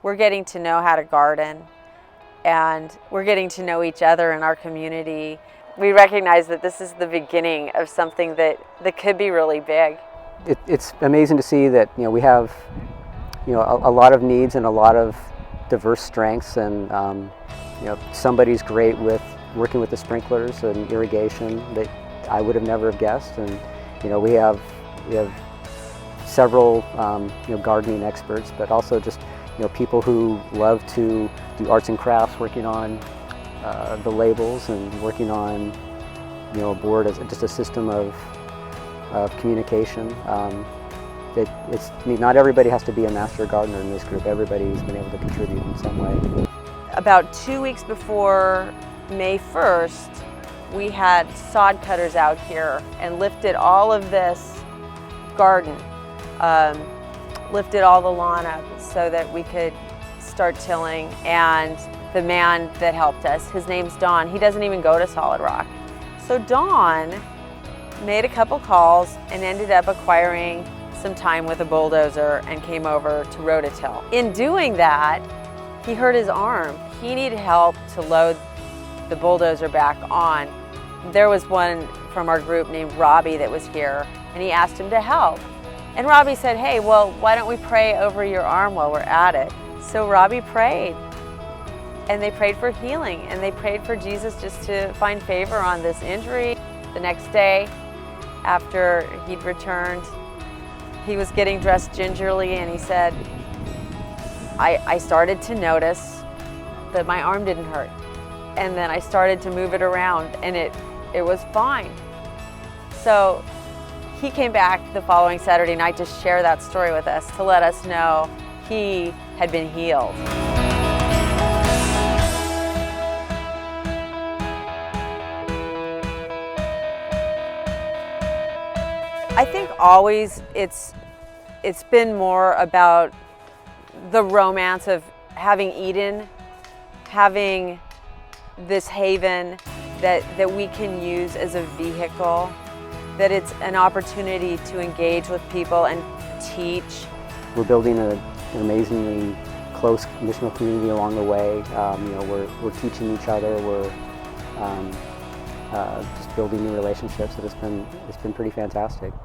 we're getting to know how to garden, and we're getting to know each other in our community. We recognize that this is the beginning of something that could be really big. It's amazing to see that we have a lot of needs and a lot of diverse strengths, and somebody's great with working with the sprinklers and irrigation that I would have never have guessed, and we have several gardening experts, but also just people who love to do arts and crafts, working on the labels and working on a board as just a system of communication. Not everybody has to be a master gardener in this group. Everybody's been able to contribute in some way. About 2 weeks before May 1st, we had sod cutters out here and lifted all of this garden, lifted all the lawn up so that we could start tilling. And the man that helped us, his name's Don, he doesn't even go to Solid Rock. So Don made a couple calls and ended up acquiring some time with a bulldozer and came over to rototill. In doing that, he hurt his arm. He needed help to load the bulldozer back on. There was one from our group named Robbie that was here, and he asked him to help. And Robbie said, hey, well, why don't we pray over your arm while we're at it? So Robbie prayed, and they prayed for healing, and they prayed for Jesus just to find favor on this injury. The next day, after he'd returned, he was getting dressed gingerly, and he said, I started to notice that my arm didn't hurt. And then I started to move it around, and it was fine. So he came back the following Saturday night to share that story with us, to let us know he had been healed. I think always it's been more about the romance of having Eden, having this haven that we can use as a vehicle, that it's an opportunity to engage with people and teach. We're building an amazingly close missional community along the way. We're teaching each other. We're just building new relationships. It's been pretty fantastic.